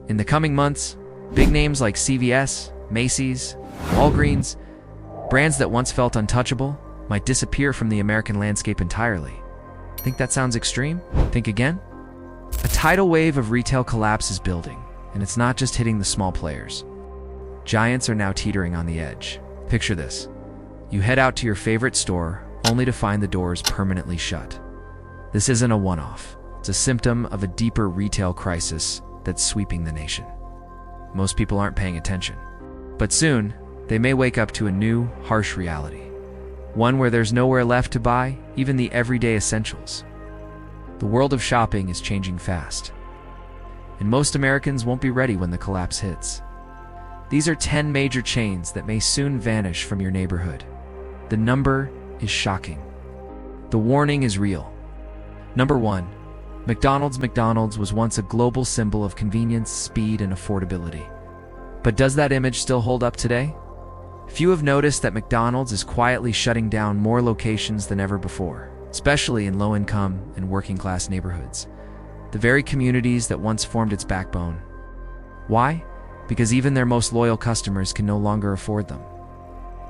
In the coming months, big names like CVS, Macy's, Walgreens, brands that once felt untouchable, might disappear from the American landscape entirely. Think that sounds extreme? Think again? A tidal wave of retail collapse is building, and it's not just hitting the small players. Giants are now teetering on the edge. Picture this. You head out to your favorite store, only to find the doors permanently shut. This isn't a one-off. It's a symptom of a deeper retail crisis that's sweeping the nation. Most people aren't paying attention. But soon, they may wake up to a new, harsh reality. One where there's nowhere left to buy even the everyday essentials. The world of shopping is changing fast, and most Americans won't be ready when the collapse hits. These are 10 major chains that may soon vanish from your neighborhood. The number is shocking. The warning is real. Number 1. McDonald's. McDonald's was once a global symbol of convenience, speed, and affordability. But does that image still hold up today? Few have noticed that McDonald's is quietly shutting down more locations than ever before, especially in low-income and working-class neighborhoods, the very communities that once formed its backbone. Why? Because even their most loyal customers can no longer afford them.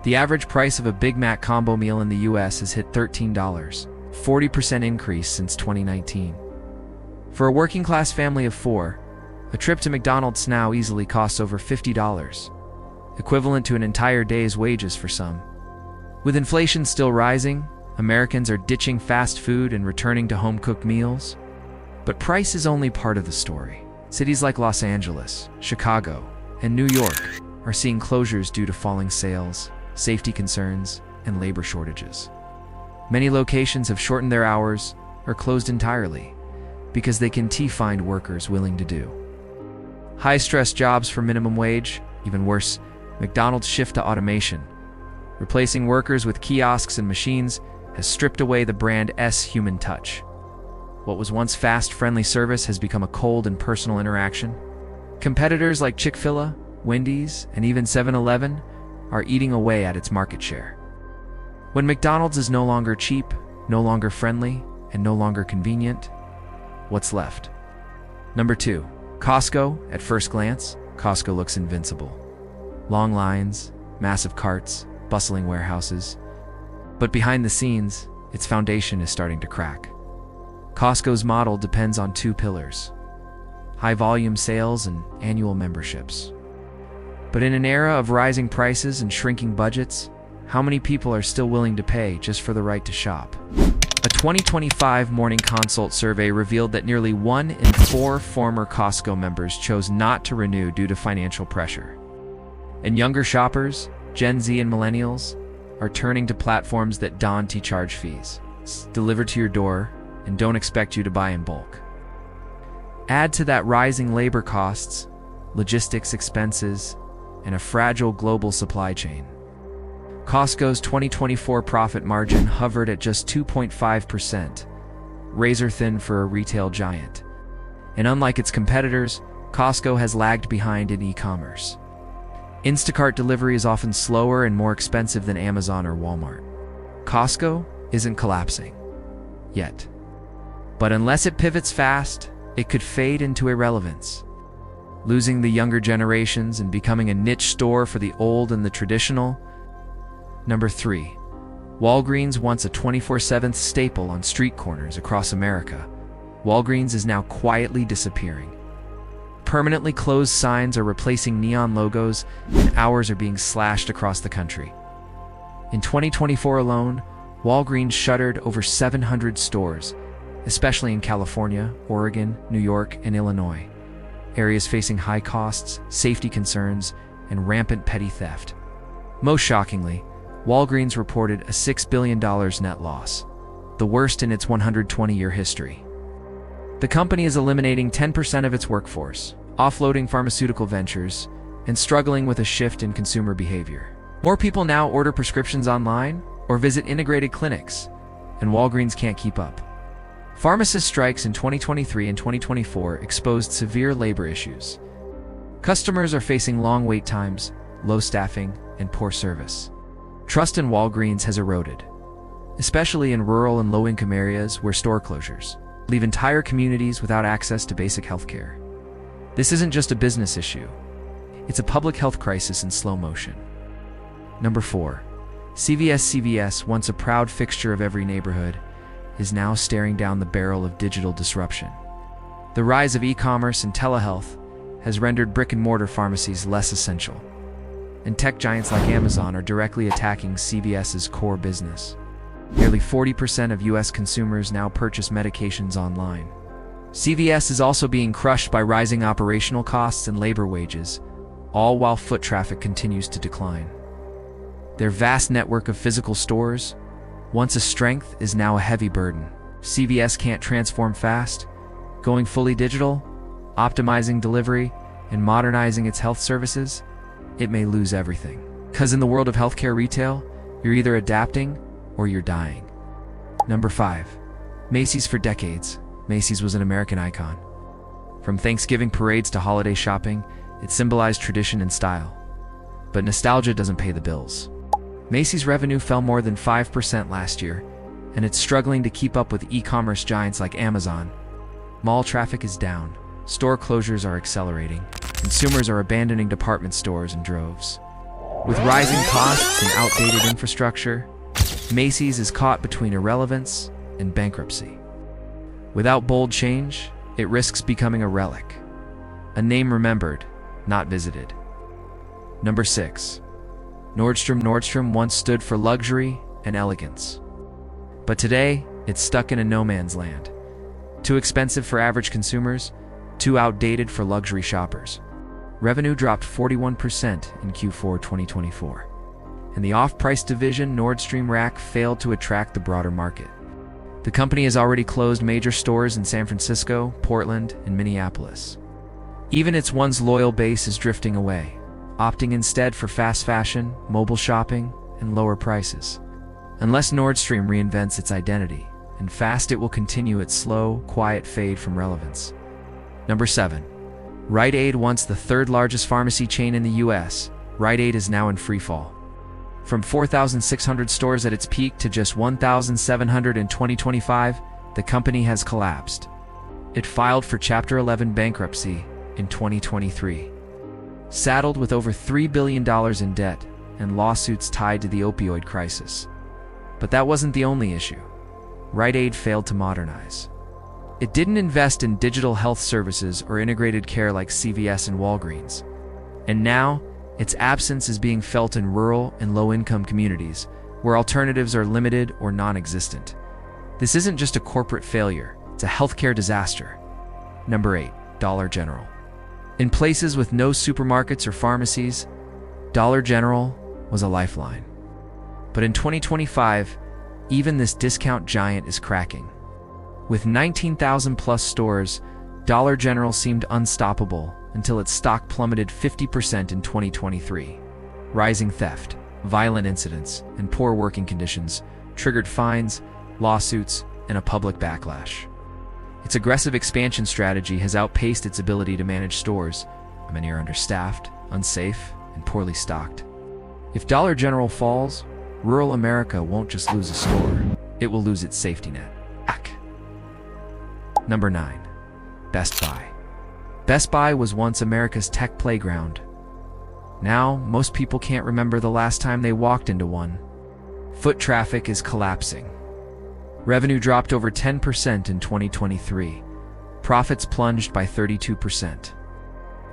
The average price of a Big Mac combo meal in the US has hit $13, 40% increase since 2019. For a working-class family of 4, a trip to McDonald's now easily costs over $50, equivalent to an entire day's wages for some. With inflation still rising, Americans are ditching fast food and returning to home-cooked meals. But price is only part of the story. Cities like Los Angeles, Chicago, and New York are seeing closures due to falling sales, safety concerns, and labor shortages. Many locations have shortened their hours or closed entirely because they can find workers willing to do high-stress jobs for minimum wage. Even worse, McDonald's shift to automation, replacing workers with kiosks and machines, has stripped away the brand's human touch. What was once fast, friendly service has become a cold and personal interaction. Competitors like Chick-fil-A, Wendy's, and even 7-Eleven are eating away at its market share. When McDonald's is no longer cheap, no longer friendly, and no longer convenient, what's left? Number 2. Costco. At first glance, Costco looks invincible. Long lines, massive carts, bustling warehouses. But behind the scenes, its foundation is starting to crack. Costco's model depends on 2 pillars: high-volume sales and annual memberships. But in an era of rising prices and shrinking budgets, how many people are still willing to pay just for the right to shop? A 2025 Morning Consult survey revealed that nearly 1 in 4 former Costco members chose not to renew due to financial pressure. And younger shoppers, Gen Z and millennials, are turning to platforms that don't charge fees, deliver to your door, and don't expect you to buy in bulk. Add to that rising labor costs, logistics expenses, and a fragile global supply chain. Costco's 2024 profit margin hovered at just 2.5%, razor-thin for a retail giant. And unlike its competitors, Costco has lagged behind in e-commerce. Instacart delivery is often slower and more expensive than Amazon or Walmart. Costco isn't collapsing yet. But unless it pivots fast, it could fade into irrelevance, losing the younger generations and becoming a niche store for the old and the traditional. Number 3. Walgreens. Once a 24/7 staple on street corners across America, Walgreens is now quietly disappearing. Permanently closed signs are replacing neon logos, and hours are being slashed across the country. In 2024 alone, Walgreens shuttered over 700 stores, especially in California, Oregon, New York, and Illinois, areas facing high costs, safety concerns, and rampant petty theft. Most shockingly, Walgreens reported a $6 billion net loss, the worst in its 120-year history. The company is eliminating 10% of its workforce, offloading pharmaceutical ventures, and struggling with a shift in consumer behavior. More people now order prescriptions online or visit integrated clinics, and Walgreens can't keep up. Pharmacist strikes in 2023 and 2024 exposed severe labor issues. Customers are facing long wait times, low staffing, and poor service. Trust in Walgreens has eroded, especially in rural and low-income areas where store closures leave entire communities without access to basic health care. This isn't just a business issue. It's a public health crisis in slow motion. Number 4. CVS, once a proud fixture of every neighborhood, is now staring down the barrel of digital disruption. The rise of e-commerce and telehealth has rendered brick-and-mortar pharmacies less essential, and tech giants like Amazon are directly attacking CVS's core business. Nearly 40% of U.S. consumers now purchase medications online. CVS is also being crushed by rising operational costs and labor wages, all while foot traffic continues to decline. Their vast network of physical stores, once a strength, is now a heavy burden. CVS can't transform fast, going fully digital, optimizing delivery, and modernizing its health services. It may lose everything. Because in the world of healthcare retail, you're either adapting or you're dying. Number 5. Macy's. For decades, Macy's was an American icon. From Thanksgiving parades to holiday shopping, it symbolized tradition and style. But nostalgia doesn't pay the bills. Macy's revenue fell more than 5% last year, and it's struggling to keep up with e-commerce giants like Amazon. Mall traffic is down, store closures are accelerating, consumers are abandoning department stores in droves. With rising costs and outdated infrastructure, Macy's is caught between irrelevance and bankruptcy. Without bold change, it risks becoming a relic, a name remembered, not visited. Number 6. Nordstrom once stood for luxury and elegance. But today, it's stuck in a no-man's land. Too expensive for average consumers, too outdated for luxury shoppers. Revenue dropped 41% in Q4 2024. And the off-price division, Nordstrom Rack, failed to attract the broader market. The company has already closed major stores in San Francisco, Portland, and Minneapolis. Even its once loyal base is drifting away, opting instead for fast fashion, mobile shopping, and lower prices. Unless Nordstrom reinvents its identity, and fast, it will continue its slow, quiet fade from relevance. Number 7. Rite Aid. Once the third largest pharmacy chain in the U.S., Rite Aid is now in freefall. From 4,600 stores at its peak to just 1,700 in 2025, the company has collapsed. It filed for Chapter 11 bankruptcy in 2023. Saddled with over $3 billion in debt and lawsuits tied to the opioid crisis. But that wasn't the only issue. Rite Aid failed to modernize. It didn't invest in digital health services or integrated care like CVS and Walgreens. And now, its absence is being felt in rural and low-income communities, where alternatives are limited or non-existent. This isn't just a corporate failure, it's a healthcare disaster. Number 8. Dollar General. In places with no supermarkets or pharmacies, Dollar General was a lifeline. But in 2025, even this discount giant is cracking. With 19,000 plus stores, Dollar General seemed unstoppable until its stock plummeted 50% in 2023. Rising theft, violent incidents, and poor working conditions triggered fines, lawsuits, and a public backlash. Its aggressive expansion strategy has outpaced its ability to manage stores. Many are understaffed, unsafe, and poorly stocked. If Dollar General falls, rural America won't just lose a store, it will lose its safety net. Number 9. Best Buy. Best Buy was once America's tech playground. Now, most people can't remember the last time they walked into one. Foot traffic is collapsing. Revenue dropped over 10% in 2023. Profits plunged by 32%.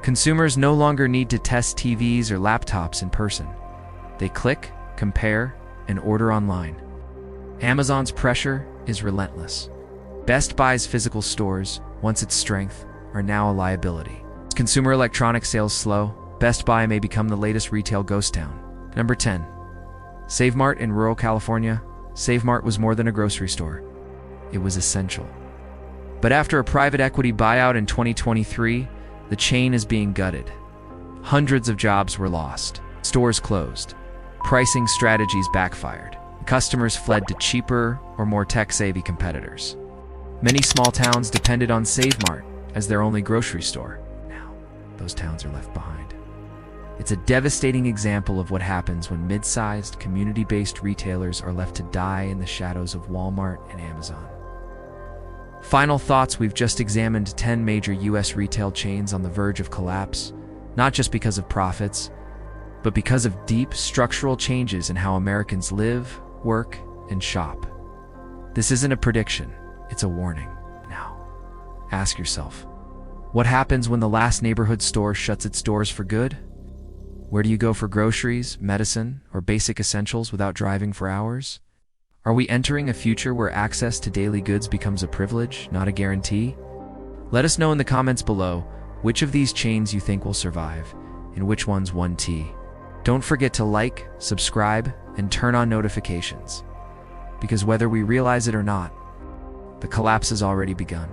Consumers no longer need to test TVs or laptops in person. They click, compare, and order online. Amazon's pressure is relentless. Best Buy's physical stores, once its strength, are now a liability. As consumer electronics sales slow, Best Buy may become the latest retail ghost town. Number 10. Save Mart. In rural California, Save Mart was more than a grocery store. It was essential. But after a private equity buyout in 2023, the chain is being gutted. Hundreds of jobs were lost. Stores closed. Pricing strategies backfired. Customers fled to cheaper or more tech-savvy competitors. Many small towns depended on Save Mart as their only grocery store. Now, those towns are left behind. It's a devastating example of what happens when mid-sized, community-based retailers are left to die in the shadows of Walmart and Amazon. Final thoughts: we've just examined 10 major US retail chains on the verge of collapse, not just because of profits, but because of deep structural changes in how Americans live, work, and shop. This isn't a prediction, it's a warning. Now, ask yourself, what happens when the last neighborhood store shuts its doors for good? Where do you go for groceries, medicine, or basic essentials without driving for hours? Are we entering a future where access to daily goods becomes a privilege, not a guarantee? Let us know in the comments below which of these chains you think will survive, and which ones won tea. Don't forget to like, subscribe, and turn on notifications, because whether we realize it or not, the collapse has already begun.